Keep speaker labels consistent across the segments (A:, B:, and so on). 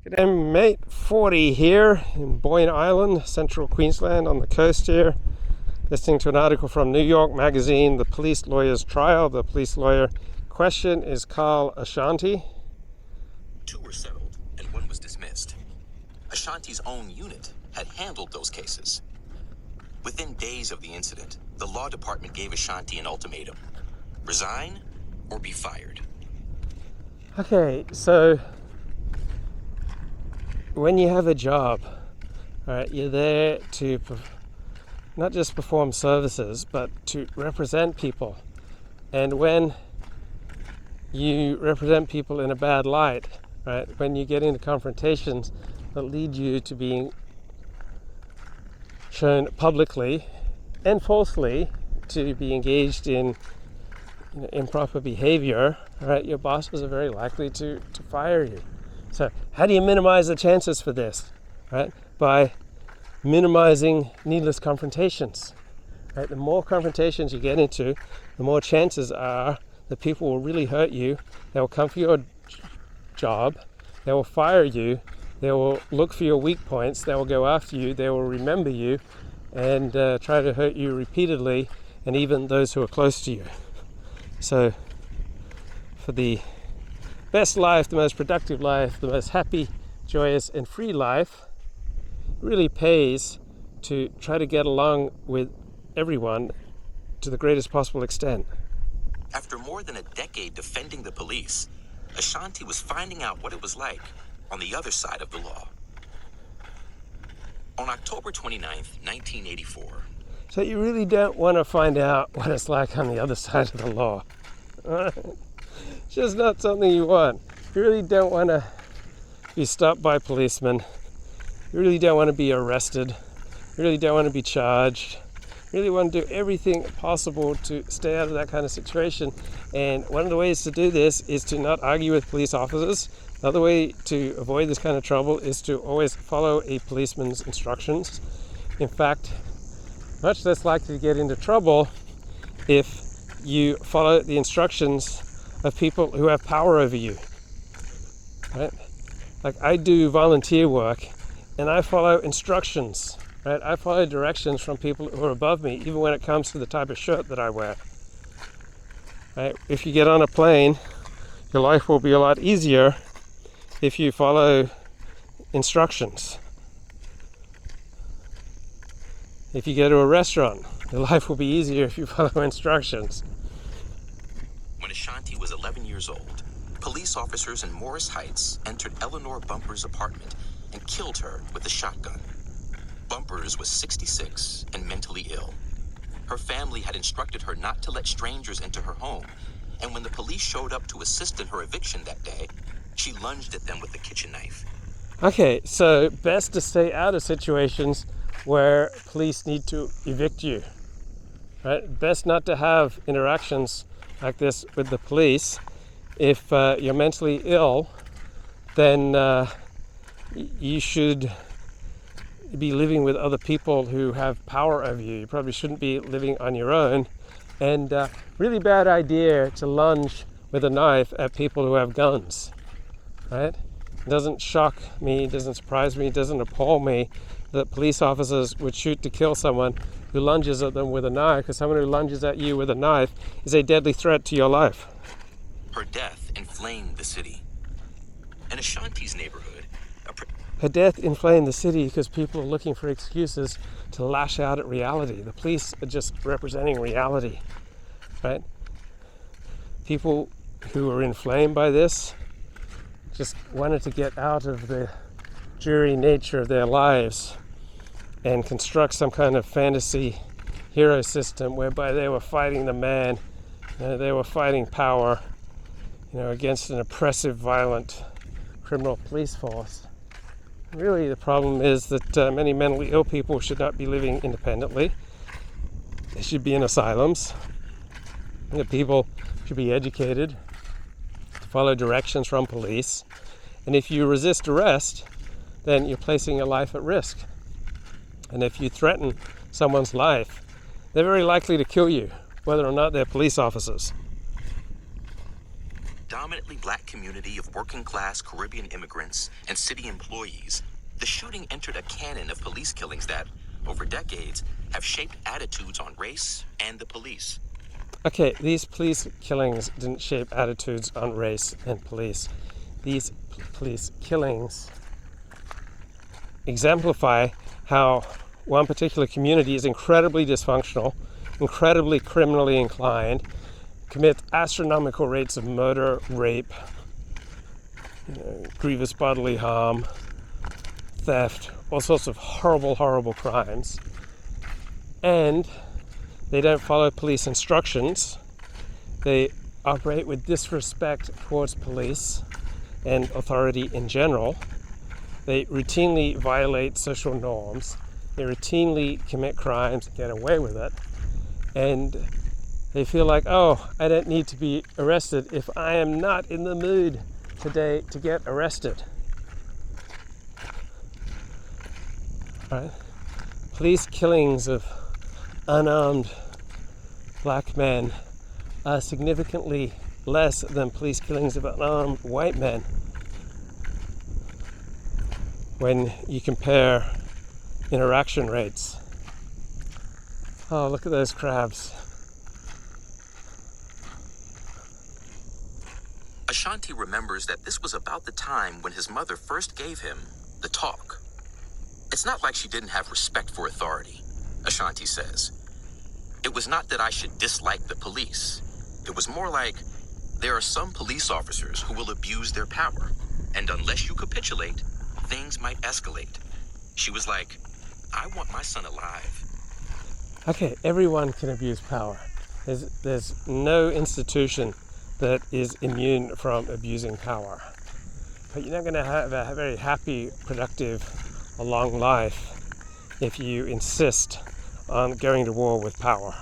A: G'day mate, 40 here in Boyne Island, central Queensland on the coast here. Listening to an article from New York Magazine, The Police Lawyer's Trial. The police lawyer question is Karl Ashanti.
B: 2 were settled and 1 was dismissed. Ashanti's own unit had handled those cases. Within days of the incident, the law department gave Ashanti an ultimatum: resign or be fired.
A: Okay, so when you have a job, all right, you're there to not just perform services, but to represent people. And when you represent people in a bad light, right, when you get into confrontations that lead you to being shown publicly and falsely to be engaged in improper behavior, right, your bosses are very likely to fire you. So how do you minimize the chances for this? Right? By minimizing needless confrontations. Right? The more confrontations you get into, the more chances are that people will really hurt you. They will come for your job. They will fire you. They will look for your weak points. They will go after you. They will remember you and try to hurt you repeatedly, and even those who are close to you. So for the best life, the most productive life, the most happy, joyous, and free life, it really pays to try to get along with everyone to the greatest possible extent.
B: After more than a decade defending the police, Ashanti was finding out what it was like on the other side of the law. On October 29th, 1984.
A: So you really don't want to find out what it's like on the other side of the law. It's just not something you want. You really don't want to be stopped by policemen. You really don't want to be arrested. You really don't want to be charged. You really want to do everything possible to stay out of that kind of situation. And one of the ways to do this is to not argue with police officers. Another way to avoid this kind of trouble is to always follow a policeman's instructions. In fact, much less likely to get into trouble if you follow the instructions of people who have power over you. Right? Like I do volunteer work and I follow instructions. Right? I follow directions from people who are above me, even when it comes to the type of shirt that I wear. Right? If you get on a plane, your life will be a lot easier if you follow instructions. If you go to a restaurant, your life will be easier if you follow instructions.
B: When Ashanti was 11 years old, police officers in Morris Heights entered Eleanor Bumper's apartment and killed her with a shotgun. Bumpers was 66 and mentally ill. Her family had instructed her not to let strangers into her home, and when the police showed up to assist in her eviction that day, she lunged at them with a kitchen knife.
A: Okay, so best to stay out of situations where police need to evict you. Right? Best not to have interactions like this with the police. If you're mentally ill, then you should be living with other people who have power over you. You probably shouldn't be living on your own. And really bad idea to lunge with a knife at people who have guns. Right? It doesn't shock me, it doesn't surprise me, it doesn't appall me that police officers would shoot to kill someone who lunges at them with a knife, because someone who lunges at you with a knife is a deadly threat to your life.
B: Her death inflamed the city. In Ashanti's neighborhood,
A: Her death inflamed the city because people are looking for excuses to lash out at reality. The police are just representing reality, right? People who are inflamed by this just wanted to get out of the dreary nature of their lives and construct some kind of fantasy hero system whereby they were fighting the man, they were fighting power, against an oppressive, violent criminal police force. Really, the problem is that many mentally ill people should not be living independently. They should be in asylums. The people should be educated to follow directions from police. And if you resist arrest, then you're placing your life at risk. And if you threaten someone's life, they're very likely to kill you, whether or not they're police officers.
B: predominantly black community of working-class Caribbean immigrants and city employees, the shooting entered a canon of police killings that, over decades, have shaped attitudes on race and the police.
A: Okay, these police killings didn't shape attitudes on race and police. These police killings exemplify how one particular community is incredibly dysfunctional, incredibly criminally inclined, commits astronomical rates of murder, rape, grievous bodily harm, theft, all sorts of horrible, horrible crimes. And they don't follow police instructions. They operate with disrespect towards police and authority in general. They routinely violate social norms. They routinely commit crimes and get away with it. And they feel like, oh, I don't need to be arrested if I am not in the mood today to get arrested. Right? Police killings of unarmed black men are significantly less than police killings of unarmed white men when you compare interaction rates. Oh, look at those crabs.
B: Ashanti remembers that this was about the time when his mother first gave him the talk. It's not like she didn't have respect for authority, Ashanti says. It was not that I should dislike the police. It was more like, there are some police officers who will abuse their power, and unless you capitulate, things might escalate. She was like, I want my son alive.
A: Okay, everyone can abuse power. There's no institution that is immune from abusing power. But you're not going to have a very happy, productive, a long life if you insist on going to war with power.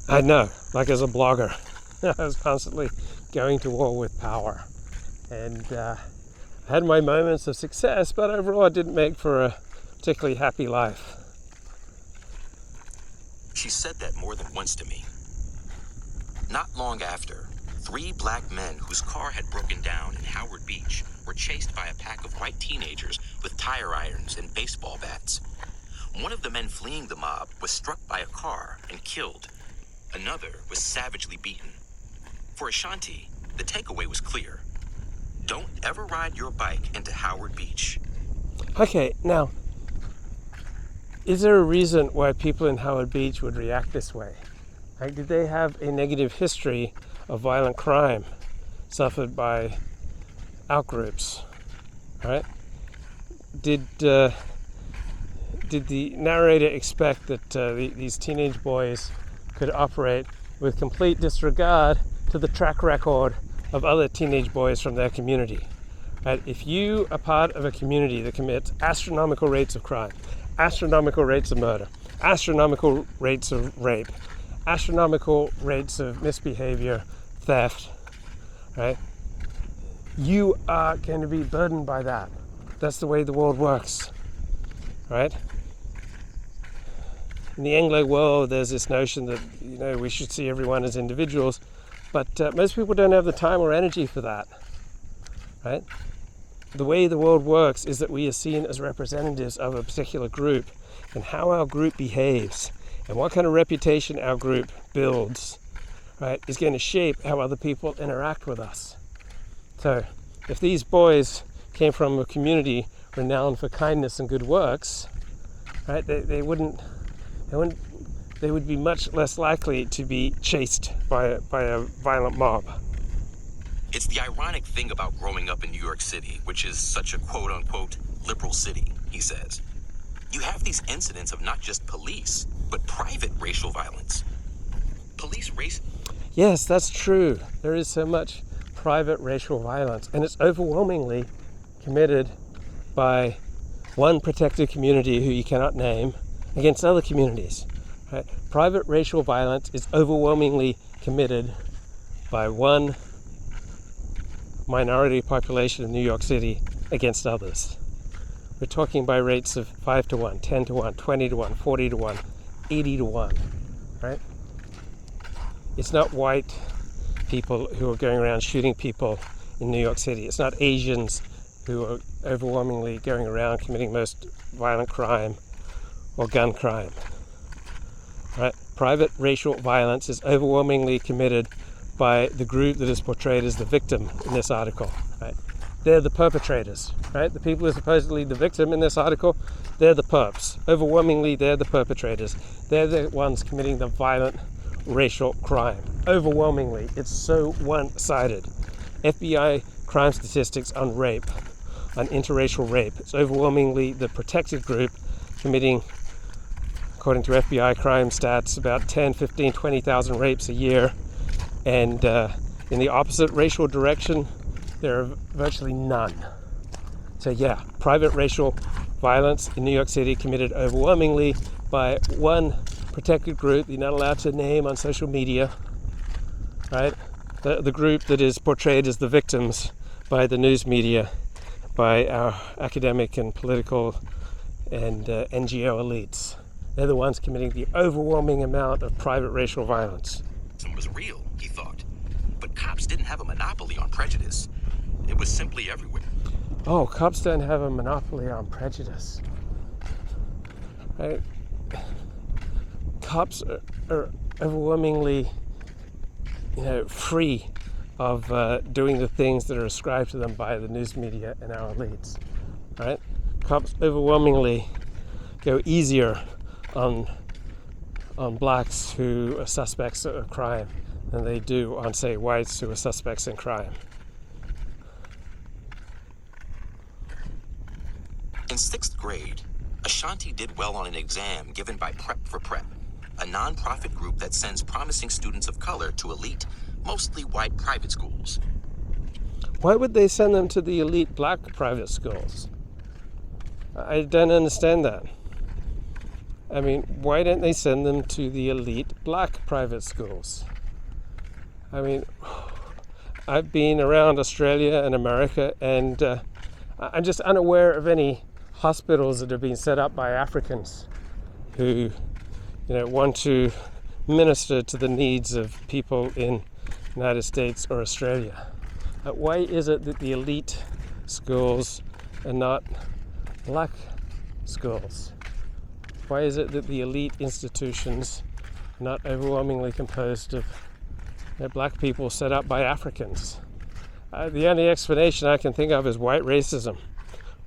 A: I know, like as a blogger, I was constantly going to war with power. And I had my moments of success, but overall it didn't make for a particularly happy life.
B: She said that more than once to me. Not long after, 3 black men whose car had broken down in Howard Beach were chased by a pack of white teenagers with tire irons and baseball bats. One of the men fleeing the mob was struck by a car and killed. Another was savagely beaten. For Ashanti, the takeaway was clear. Don't ever ride your bike into Howard Beach.
A: Okay, now, is there a reason why people in Howard Beach would react this way? Like, did they have a negative history of violent crime suffered by outgroups? Right? Did the narrator expect that these teenage boys could operate with complete disregard to the track record of other teenage boys from their community? Right? If you are part of a community that commits astronomical rates of crime, astronomical rates of murder, astronomical rates of rape, astronomical rates of misbehavior, theft, right? You are going to be burdened by that. That's the way the world works, right? In the Anglo world, there's this notion that, we should see everyone as individuals, but most people don't have the time or energy for that, right? The way the world works is that we are seen as representatives of a particular group, and how our group behaves and what kind of reputation our group builds, right, is going to shape how other people interact with us. So if these boys came from a community renowned for kindness and good works, right, they would be much less likely to be chased by a violent mob.
B: It's the ironic thing about growing up in New York City, which is such a quote-unquote liberal city, he says. You have these incidents of not just police, but private racial violence.
A: Yes, that's true. There is so much private racial violence, and it's overwhelmingly committed by one protected community who you cannot name against other communities. Right? Private racial violence is overwhelmingly committed by one minority population in New York City against others. We're talking by rates of 5 to 1, 10 to 1, 20 to 1, 40 to 1, 80 to 1, right? It's not white people who are going around shooting people in New York City. It's not Asians who are overwhelmingly going around committing most violent crime or gun crime. Right? Private racial violence is overwhelmingly committed by the group that is portrayed as the victim in this article. Right? They're the perpetrators. Right? The people who are supposedly the victim in this article, they're the perps. Overwhelmingly, they're the perpetrators. They're the ones committing the violent racial crime. Overwhelmingly, it's so one-sided. FBI crime statistics on rape, on interracial rape, it's overwhelmingly the protected group committing, according to FBI crime stats, about 10, 15, 20,000 rapes a year. And in the opposite racial direction, there are virtually none. So yeah, private racial violence in New York City committed overwhelmingly by one protected group you're not allowed to name on social media, right? The group that is portrayed as the victims by the news media, by our academic and political and NGO elites. They're the ones committing the overwhelming amount of private racial violence.
B: It was real, he thought. But cops didn't have a monopoly on prejudice. It was simply everywhere.
A: Oh, cops don't have a monopoly on prejudice. Right? Cops are overwhelmingly, free of doing the things that are ascribed to them by the news media and our elites. Right? Cops overwhelmingly go easier on blacks who are suspects of crime than they do on, say, whites who are suspects in crime.
B: In 6th grade, Ashanti did well on an exam given by Prep for Prep, a non-profit group that sends promising students of color to elite, mostly white private schools.
A: Why would they send them to the elite black private schools? I don't understand that. I mean, why don't they send them to the elite black private schools? I mean, I've been around Australia and America, and I'm just unaware of any hospitals that have been set up by Africans who, want to minister to the needs of people in the United States or Australia. Why is it that the elite schools are not black schools? Why is it that the elite institutions are not overwhelmingly composed of black people set up by Africans? The only explanation I can think of is white racism.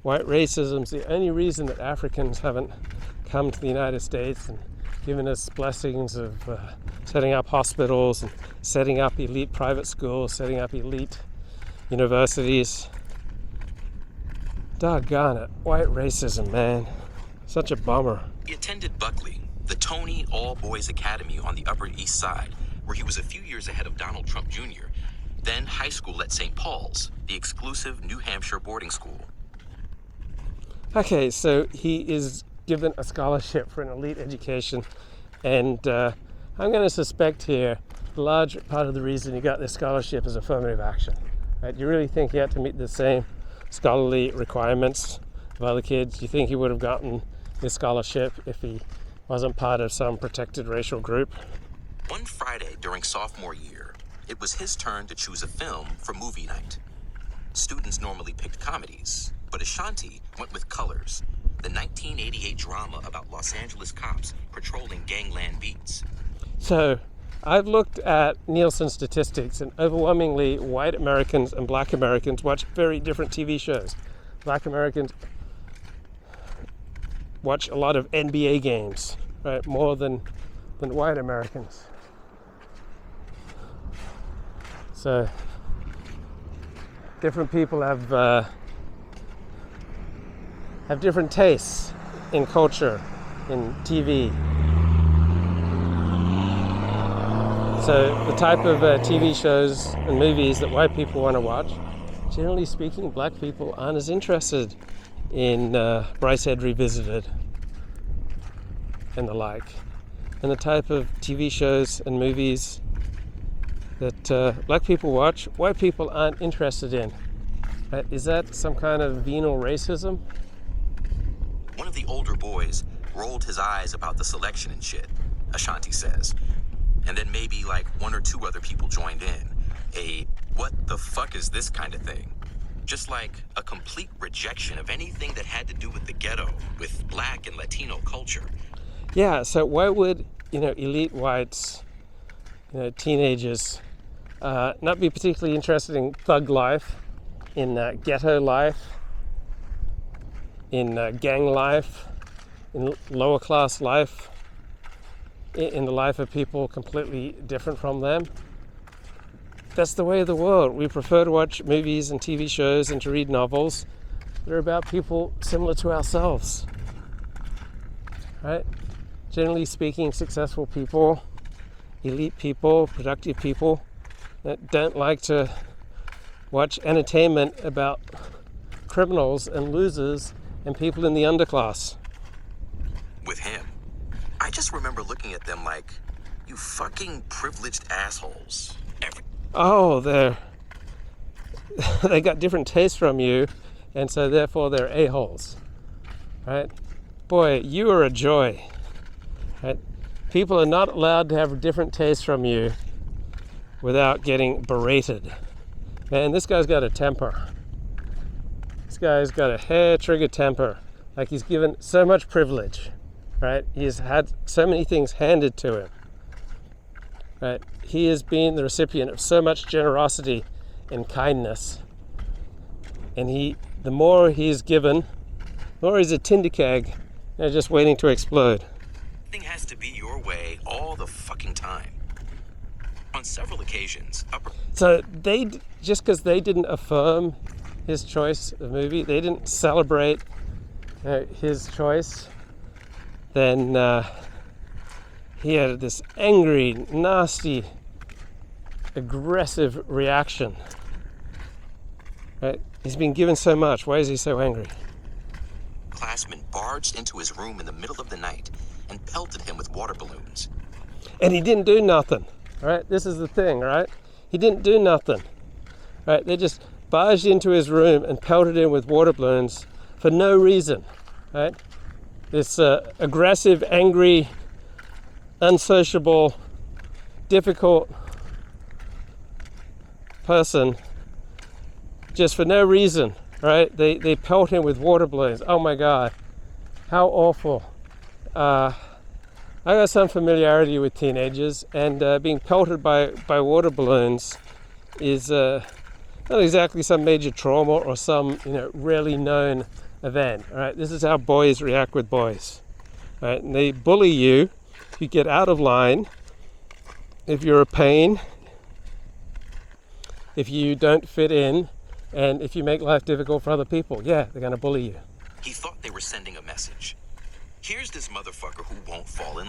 A: White racism is the only reason that Africans haven't come to the United States and given us blessings of setting up hospitals and setting up elite private schools, setting up elite universities. Doggone it, white racism, man. Such a bummer.
B: He attended Buckley, the Tony All-Boys Academy on the Upper East Side, where he was a few years ahead of Donald Trump Jr., then high school at St. Paul's, the exclusive New Hampshire boarding school.
A: Okay, so he is given a scholarship for an elite education, and I'm going to suspect here a large part of the reason he got this scholarship is affirmative action. Right? You really think he had to meet the same scholarly requirements of other kids? Do you think he would have gotten this scholarship if he wasn't part of some protected racial group?
B: One Friday during sophomore year, it was his turn to choose a film for movie night. Students normally picked comedies, but Ashanti went with Colors, the 1988 drama about Los Angeles cops patrolling gangland beats.
A: So, I've looked at Nielsen statistics, and overwhelmingly white Americans and black Americans watch very different TV shows. Black Americans watch a lot of NBA games, right, more than white Americans. So different people have different tastes in culture, in TV. So the type of TV shows and movies that white people want to watch, generally speaking, black people aren't as interested in Brycehead Revisited and the like. And the type of TV shows and movies that black people watch, white people aren't interested in. Is that some kind of venal racism?
B: One of the older boys rolled his eyes about the selection and shit, Ashanti says. And then maybe like one or two other people joined in. a what the fuck is this kind of thing. Just like a complete rejection of anything that had to do with the ghetto, with black and Latino culture.
A: Yeah, so why would, elite whites, teenagers, not be particularly interested in thug life, in ghetto life, in gang life, in lower class life, in the life of people completely different from them? That's the way of the world. We prefer to watch movies and TV shows and to read novels that are about people similar to ourselves, right? Generally speaking, successful people, elite people, productive people that don't like to watch entertainment about criminals and losers and people in the underclass.
B: With him, I just remember looking at them like, you fucking privileged assholes.
A: Oh, they got different tastes from you, and so therefore they're a-holes, right? Boy, you are a joy, right? People are not allowed to have different tastes from you without getting berated. Man, this guy's got a temper. This guy's got a hair-trigger temper. Like, he's given so much privilege, right? He's had so many things handed to him, right? He has been the recipient of so much generosity and kindness. And the more he's given, the more he's a tinder keg, just waiting to explode.
B: Everything has to be your way all the fucking time. On several occasions,
A: So just because they didn't affirm his choice of movie, they didn't celebrate his choice, then he had this angry, nasty, aggressive reaction. Right? He's been given so much. Why is he so angry?
B: Classmen barged into his room in the middle of the night and pelted him with water balloons.
A: And he didn't do nothing. Right? This is the thing, right? He didn't do nothing. Right? They just barged into his room and pelted him with water balloons for no reason. Right? This aggressive, angry, unsociable, difficult person, just for no reason, right? They pelt him with water balloons. Oh my God, how awful. I got some familiarity with teenagers, and being pelted by water balloons is not exactly some major trauma or some rarely known event. All right, this is how boys react with boys. Right, and they bully you. You get out of line. If you're a pain, if you don't fit in, and if you make life difficult for other people, yeah, they're going to bully you.
B: He thought they were sending a message. Here's this motherfucker who won't fall in